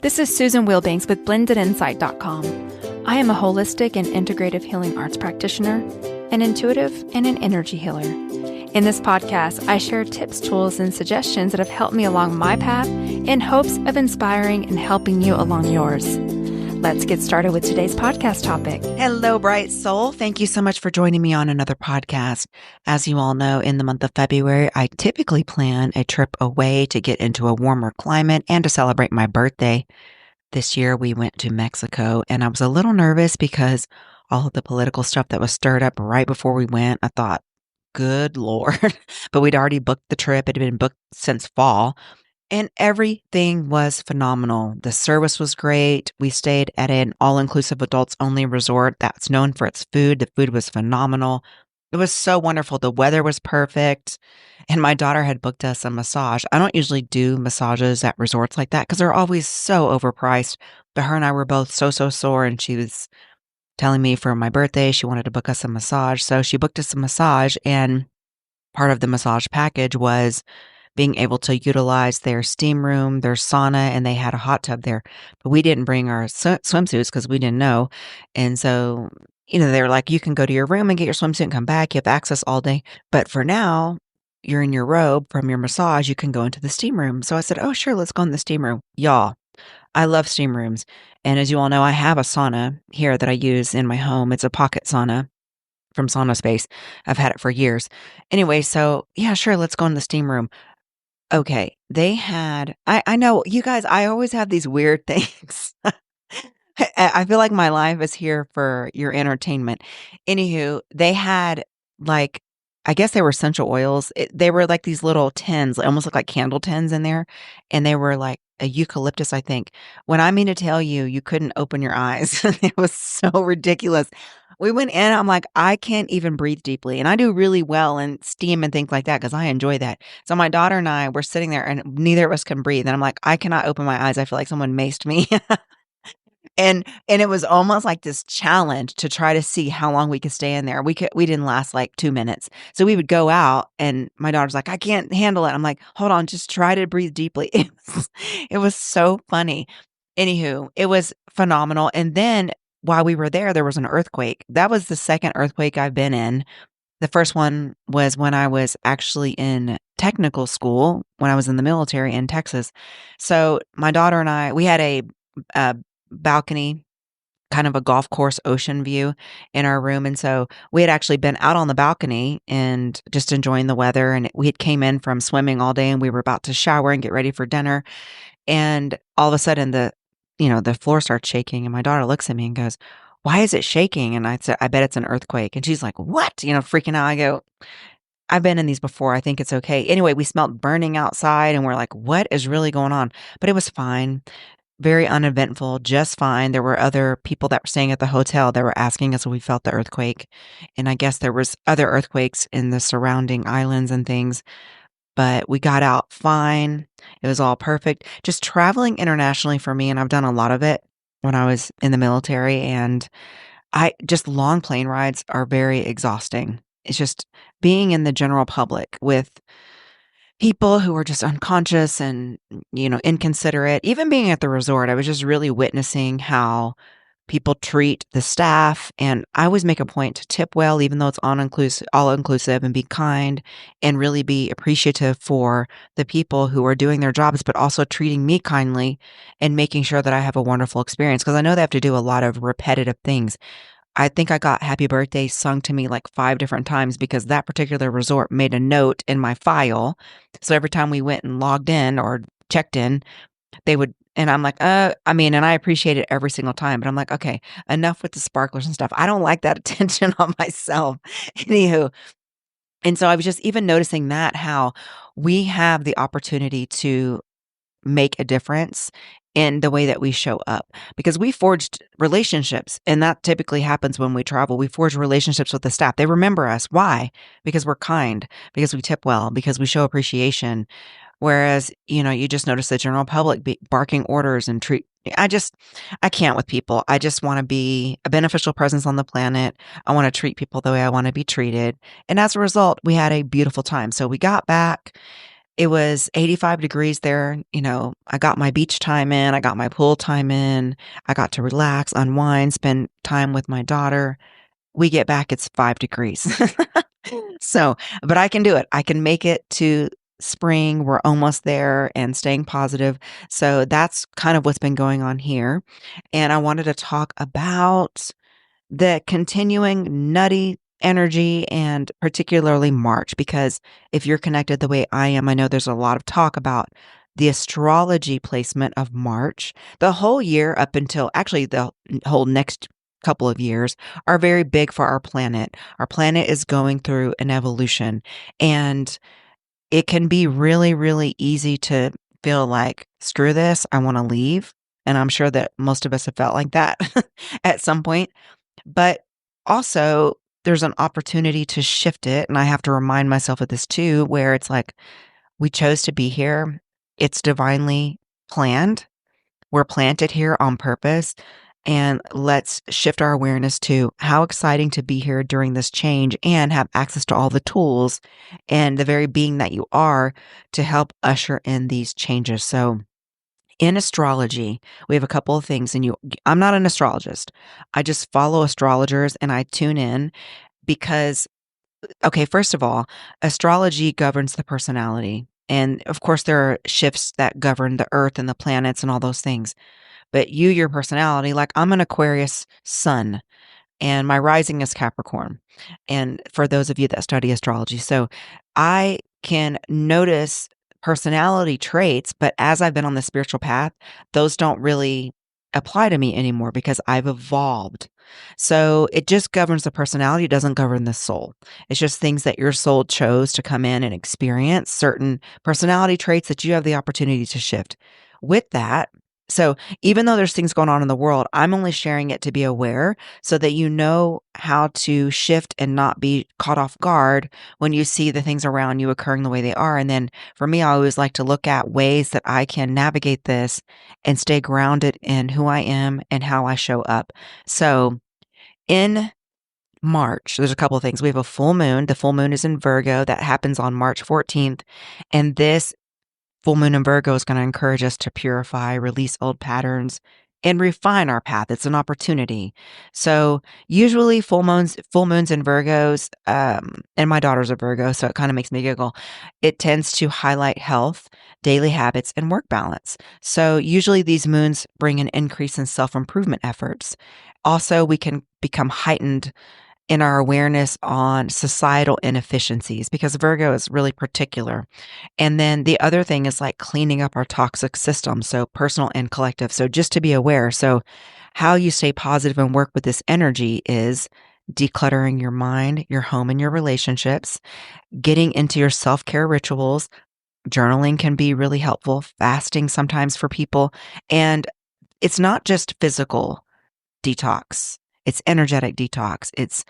This is Susan Wilbanks with blendedinsight.com. I am a holistic and integrative healing arts practitioner, an intuitive, and an energy healer. In this podcast, I share tips, tools, and suggestions that have helped me along my path in hopes of inspiring and helping you along yours. Let's get started with today's podcast topic. Hello, bright soul. Thank you so much for joining me on another podcast. As you all know, in the month of February, I typically plan a trip away to get into a warmer climate and to celebrate my birthday. This year, we went to Mexico, and I was a little nervous because all of the political stuff that was stirred up right before we went, I thought, good Lord. But we'd already booked the trip. It had been booked since fall. And everything was phenomenal. The service was great. We stayed at an all-inclusive adults-only resort that's known for its food. The food was phenomenal. It was so wonderful. The weather was perfect. And my daughter had booked us a massage. I don't usually do massages at resorts like that because they're always so overpriced. But her and I were both so sore. And she was telling me for my birthday, she wanted to book us a massage. So she booked us a massage. And part of the massage package was being able to utilize their steam room, their sauna, and they had a hot tub there. But we didn't bring our swimsuits because we didn't know. And so, they were like, you can go to your room and get your swimsuit and come back. You have access all day. But for now, you're in your robe from your massage. You can go into the steam room. So I said, oh, sure, let's go in the steam room. Y'all, I love steam rooms. And as you all know, I have a sauna here that I use in my home. It's a pocket sauna from Sauna Space. I've had it for years. Anyway, so yeah, sure, let's go in the steam room. Okay, they had, I know, you guys, I always have these weird things. I feel like my life is here for your entertainment. Anywho, they had like, I guess they were essential oils. They were like these little tins, almost look like candle tins in there. And they were like a eucalyptus, I think. When I mean to tell you, you couldn't open your eyes. It was so ridiculous. We went in, I'm like, I can't even breathe deeply. And I do really well in steam and things like that because I enjoy that. So my daughter and I were sitting there and neither of us can breathe. And I'm like, I cannot open my eyes. I feel like someone maced me. And it was almost like this challenge to try to see how long we could stay in there. We didn't last like 2 minutes. So we would go out and my daughter's like, I can't handle it. I'm like, hold on, just try to breathe deeply. It was so funny. Anywho, it was phenomenal. And then while we were there was an earthquake. That was the second earthquake I've been in. The first one was when I was actually in technical school, when I was in the military in Texas. So my daughter and I, we had a balcony, kind of a golf course ocean view in our room. And so we had actually been out on the balcony and just enjoying the weather. And we had came in from swimming all day and we were about to shower and get ready for dinner. And all of a sudden the floor starts shaking and my daughter looks at me and goes, why is it shaking? And I said, I bet it's an earthquake. And she's like, what? Freaking out. I go, I've been in these before. I think it's okay. Anyway, we smelled burning outside and we're like, what is really going on? But it was fine. Very uneventful, just fine. There were other people that were staying at the hotel that were asking us if we felt the earthquake. And I guess there was other earthquakes in the surrounding islands and things, but we got out fine. It was all perfect. Just traveling internationally for me, and I've done a lot of it when I was in the military, and just long plane rides are very exhausting. It's just being in the general public with people who were just unconscious and, inconsiderate. Even being at the resort, I was just really witnessing how people treat the staff. And I always make a point to tip well, even though it's all inclusive, and be kind and really be appreciative for the people who are doing their jobs, but also treating me kindly and making sure that I have a wonderful experience. Because I know they have to do a lot of repetitive things. I think I got happy birthday sung to me like 5 different times because that particular resort made a note in my file. So every time we went and logged in or checked in, they would, and I'm like, and I appreciate it every single time, but I'm like, okay, enough with the sparklers and stuff. I don't like that attention on myself. Anywho. And so I was just even noticing that how we have the opportunity to make a difference in the way that we show up, because we forged relationships, and that typically happens when we travel. We forge relationships with the staff. They remember us. Why? Because we're kind, because we tip well, because we show appreciation. Whereas, you just notice the general public barking orders and I can't with people. I just want to be a beneficial presence on the planet. I want to treat people the way I want to be treated. And as a result, we had a beautiful time. So we got back. It was 85 degrees there. I got my beach time in, I got my pool time in, I got to relax, unwind, spend time with my daughter. We get back, it's 5 degrees. So, but I can do it. I can make it to spring. We're almost there and staying positive. So that's kind of what's been going on here. And I wanted to talk about the continuing nutty energy and particularly March, because if you're connected the way I am, I know there's a lot of talk about the astrology placement of March. The whole year up until actually the whole next couple of years are very big for our planet. Our planet is going through an evolution, and it can be really, really easy to feel like, screw this, I want to leave. And I'm sure that most of us have felt like that at some point. But also, there's an opportunity to shift it, and I have to remind myself of this too, where it's like, we chose to be here. It's divinely planned. We're planted here on purpose, and let's shift our awareness to how exciting to be here during this change and have access to all the tools and the very being that you are to help usher in these changes. So, in astrology, we have a couple of things, and I'm not an astrologist. I just follow astrologers and I tune in because, okay, first of all, astrology governs the personality. And of course, there are shifts that govern the earth and the planets and all those things. But your personality, like I'm an Aquarius sun, and my rising is Capricorn. And for those of you that study astrology, so I can notice personality traits, but as I've been on the spiritual path, those don't really apply to me anymore because I've evolved. So it just governs the personality, it doesn't govern the soul. It's just things that your soul chose to come in and experience, certain personality traits that you have the opportunity to shift. With that, so even though there's things going on in the world, I'm only sharing it to be aware so that you know how to shift and not be caught off guard when you see the things around you occurring the way they are. And then for me, I always like to look at ways that I can navigate this and stay grounded in who I am and how I show up. So in March, there's a couple of things. We have a full moon. The full moon is in Virgo. That happens on March 14th. And this full moon in Virgo is going to encourage us to purify, release old patterns, and refine our path. It's an opportunity. So usually full moons in Virgos, and my daughter's a Virgo, so it kind of makes me giggle. It tends to highlight health, daily habits, and work balance. So usually these moons bring an increase in self-improvement efforts. Also, we can become heightened in our awareness on societal inefficiencies because Virgo is really particular. And then the other thing is like cleaning up our toxic system, so personal and collective. So just to be aware. So how you stay positive and work with this energy is decluttering your mind, your home, and your relationships, getting into your self-care rituals. Journaling can be really helpful, fasting sometimes for people. And it's not just physical detox. It's energetic detox. It's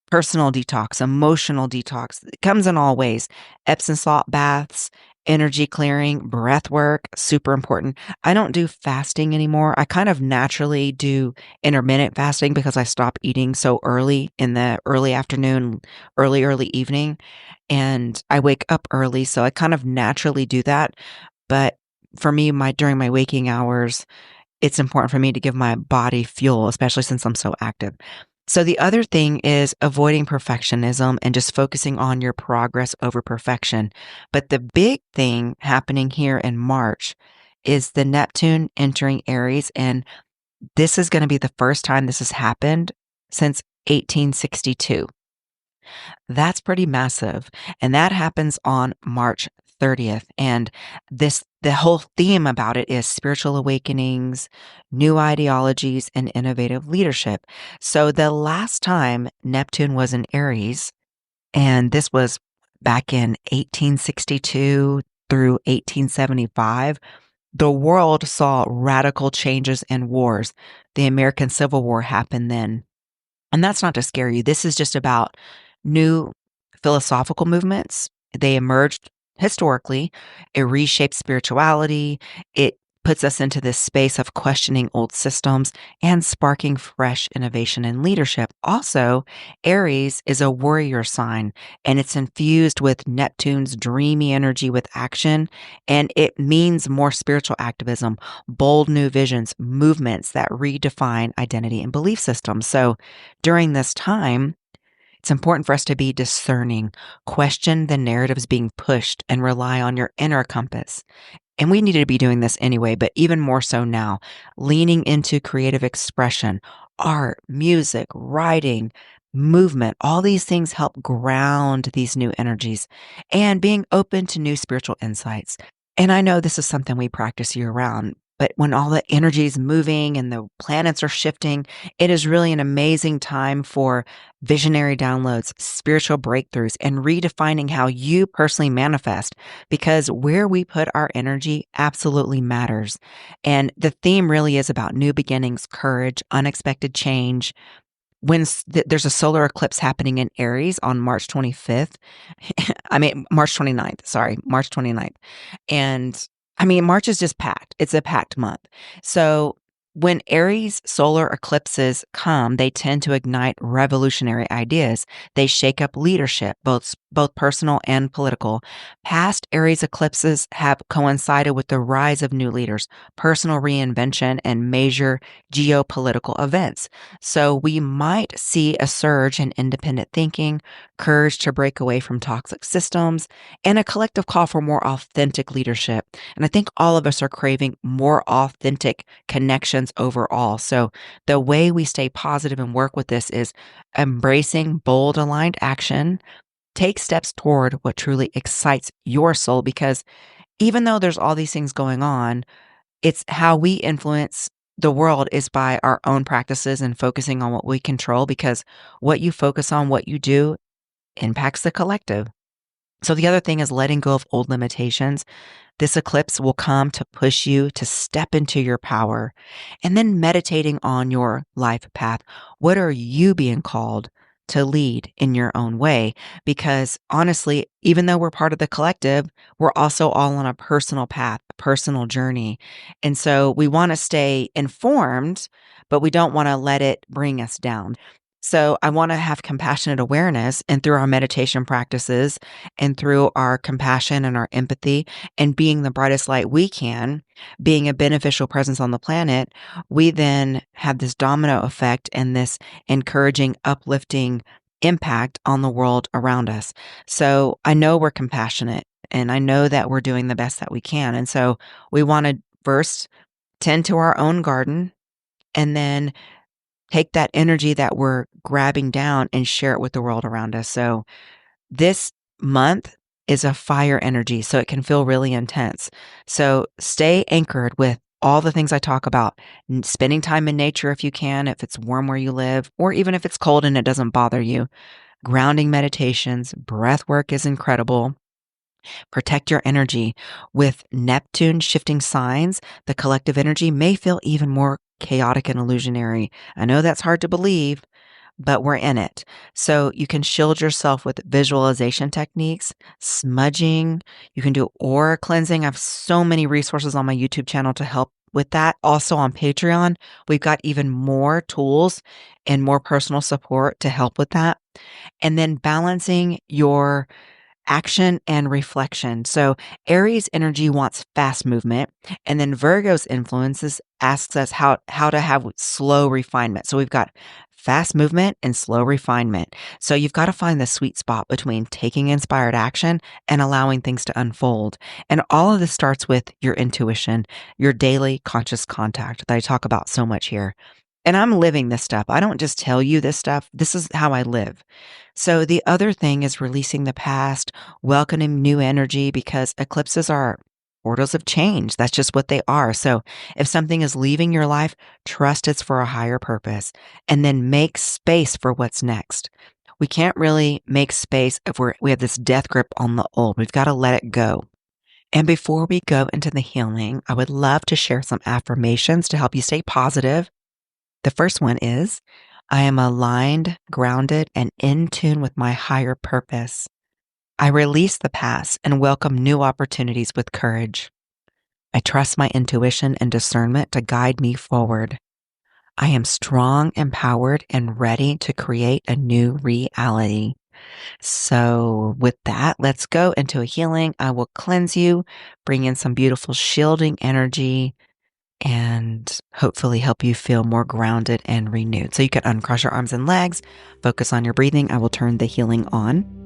personal detox, emotional detox. It comes in all ways. Epsom salt baths, energy clearing, breath work, super important. I don't do fasting anymore. I kind of naturally do intermittent fasting because I stop eating so early in the early afternoon, early evening, and I wake up early. So I kind of naturally do that. But for me, during my waking hours, it's important for me to give my body fuel, especially since I'm so active. So the other thing is avoiding perfectionism and just focusing on your progress over perfection. But the big thing happening here in March is the Neptune entering Aries. And this is going to be the first time this has happened since 1862. That's pretty massive. And that happens on March 30th. And the whole theme about it is spiritual awakenings, new ideologies, and innovative leadership. So the last time Neptune was in Aries, and this was back in 1862 through 1875, the world saw radical changes and wars. The American Civil War happened then. And that's not to scare you. This is just about new philosophical movements. They emerged historically. It reshaped spirituality. It puts us into this space of questioning old systems and sparking fresh innovation and leadership. Also, Aries is a warrior sign, and it's infused with Neptune's dreamy energy with action, and it means more spiritual activism, bold new visions, movements that redefine identity and belief systems. So during this time, it's important for us to be discerning, question the narratives being pushed, and rely on your inner compass. And we needed to be doing this anyway, but even more so now, leaning into creative expression, art, music, writing, movement, all these things help ground these new energies and being open to new spiritual insights. And I know this is something we practice year round, but when all the energy is moving and the planets are shifting, it is really an amazing time for visionary downloads, spiritual breakthroughs, and redefining how you personally manifest, because where we put our energy absolutely matters. And the theme really is about new beginnings, courage, unexpected change. When there's a solar eclipse happening in Aries on March 25th, I mean, March 29th, sorry, March 29th. And I mean, March is just packed. It's a packed month. So when Aries solar eclipses come, they tend to ignite revolutionary ideas. They shake up leadership, both personal and political. Past Aries eclipses have coincided with the rise of new leaders, personal reinvention, and major geopolitical events. So we might see a surge in independent thinking, courage to break away from toxic systems, and a collective call for more authentic leadership. And I think all of us are craving more authentic connections overall. So the way we stay positive and work with this is embracing bold, aligned action. Take steps toward what truly excites your soul, because even though there's all these things going on, it's how we influence the world is by our own practices and focusing on what we control, because what you focus on, what you do, impacts the collective. So the other thing is letting go of old limitations. This eclipse will come to push you to step into your power, and then meditating on your life path. What are you being called to lead in your own way? Because honestly, even though we're part of the collective, we're also all on a personal path, a personal journey. And so we want to stay informed, but we don't want to let it bring us down. So I want to have compassionate awareness, and through our meditation practices and through our compassion and our empathy and being the brightest light we can, being a beneficial presence on the planet, we then have this domino effect and this encouraging, uplifting impact on the world around us. So I know we're compassionate, and I know that we're doing the best that we can. And so we want to first tend to our own garden, and then take that energy that we're grabbing down and share it with the world around us. So this month is a fire energy, so it can feel really intense. So stay anchored with all the things I talk about. Spending time in nature if you can, if it's warm where you live, or even if it's cold and it doesn't bother you. Grounding meditations, breath work is incredible. Protect your energy. With Neptune shifting signs, the collective energy may feel even more chaotic and illusionary. I know that's hard to believe, but we're in it. So you can shield yourself with visualization techniques, smudging. You can do aura cleansing. I have so many resources on my YouTube channel to help with that. Also on Patreon, we've got even more tools and more personal support to help with that. And then balancing your action and reflection. So Aries energy wants fast movement, and then Virgo's influences asks us how to have slow refinement. So we've got fast movement and slow refinement. So you've got to find the sweet spot between taking inspired action and allowing things to unfold. And all of this starts with your intuition, your daily conscious contact that I talk about so much here. And I'm living this stuff. I don't just tell you this stuff. This is how I live. So the other thing is releasing the past, welcoming new energy, because eclipses are portals of change. That's just what they are. So if something is leaving your life, trust it's for a higher purpose, and then make space for what's next. We can't really make space if we have this death grip on the old. We've got to let it go. And before we go into the healing, I would love to share some affirmations to help you stay positive. The first one is, I am aligned, grounded, and in tune with my higher purpose. I release the past and welcome new opportunities with courage. I trust my intuition and discernment to guide me forward. I am strong, empowered, and ready to create a new reality. So, with that, let's go into a healing. I will cleanse you, bring in some beautiful shielding energy, and hopefully help you feel more grounded and renewed. So, you can uncross your arms and legs, focus on your breathing. I will turn the healing on.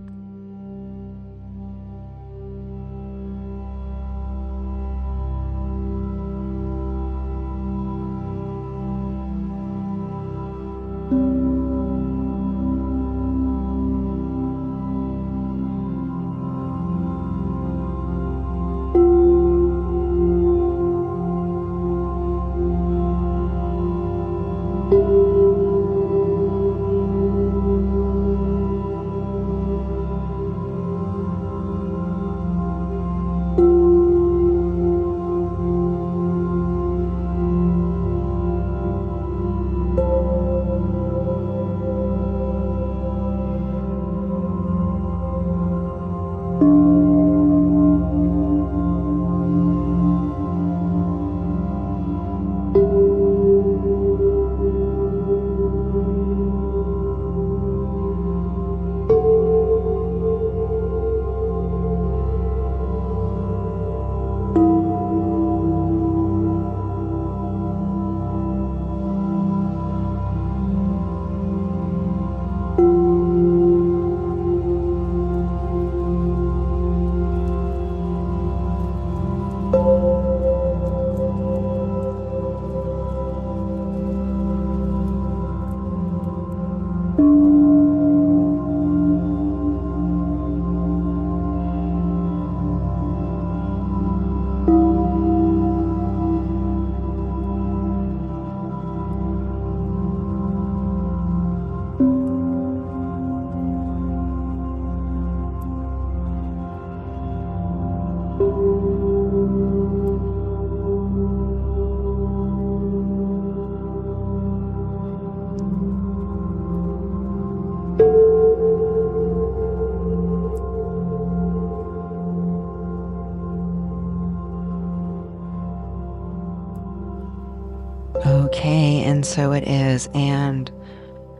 Okay, and so it is. And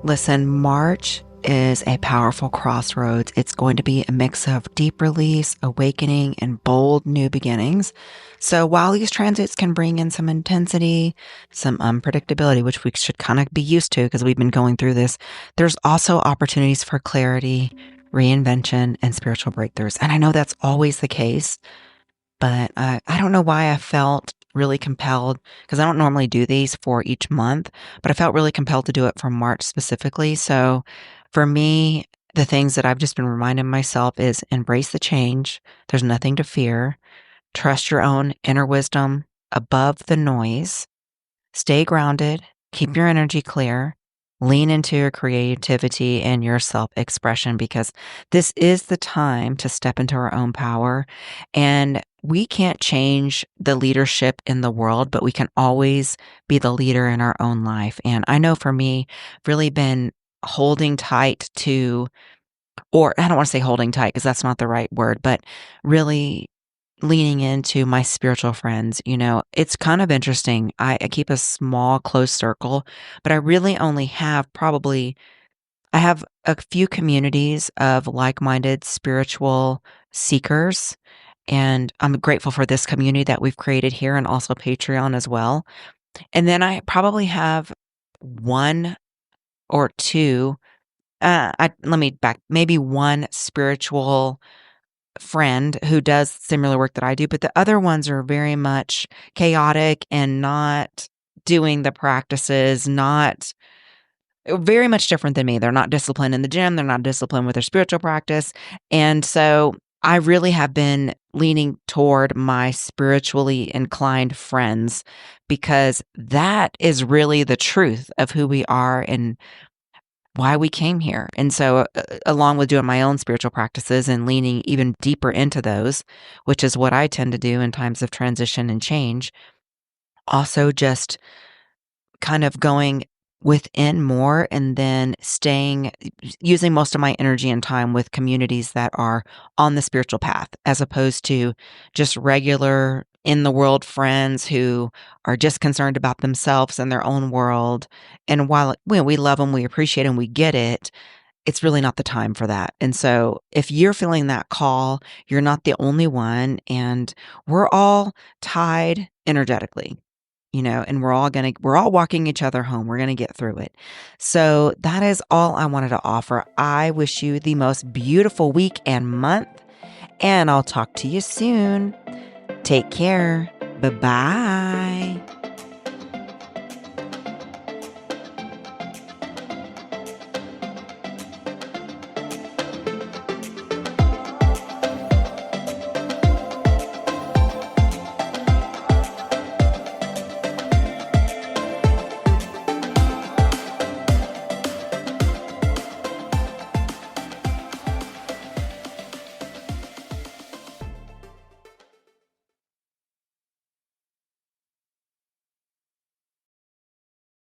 listen, March is a powerful crossroads. It's going to be a mix of deep release, awakening, and bold new beginnings. So while these transits can bring in some intensity, some unpredictability, which we should kind of be used to because we've been going through this, there's also opportunities for clarity, reinvention, and spiritual breakthroughs. And I know that's always the case. But I don't know why I felt really compelled because I don't normally do these for each month, but I felt really compelled to do it for March specifically. So for me, the things that I've just been reminding myself is embrace the change. There's nothing to fear. Trust your own inner wisdom above the noise. Stay grounded, keep your energy clear, lean into your creativity and your self expression because this is the time to step into our own power. And we can't change the leadership in the world, but we can always be the leader in our own life. And I know for me, I've really been holding tight to, or I don't want to say holding tight because that's not the right word, but really leaning into my spiritual friends. You know, it's kind of interesting. I keep a small, close circle, but I really only have probably, I have a few communities of like minded spiritual seekers. And I'm grateful for this community that we've created here and also Patreon as well. And then I probably have one or two, let me back, maybe one spiritual friend who does similar work that I do, but the other ones are very much chaotic and not doing the practices, not very much different than me. They're not disciplined in the gym, they're not disciplined with their spiritual practice. And so I really have been leaning toward my spiritually inclined friends because that is really the truth of who we are and why we came here. And so, along with doing my own spiritual practices and leaning even deeper into those, which is what I tend to do in times of transition and change, also just kind of going within more and then staying, using most of my energy and time with communities that are on the spiritual path, as opposed to just regular in the world friends who are just concerned about themselves and their own world. And while we love them, we appreciate them, we get it, it's really not the time for that. And so if you're feeling that call, you're not the only one. And we're all tied energetically, and we're all walking each other home. We're going to get through it. So that is all I wanted to offer. I wish you the most beautiful week and month, and I'll talk to you soon. Take care. Bye-bye.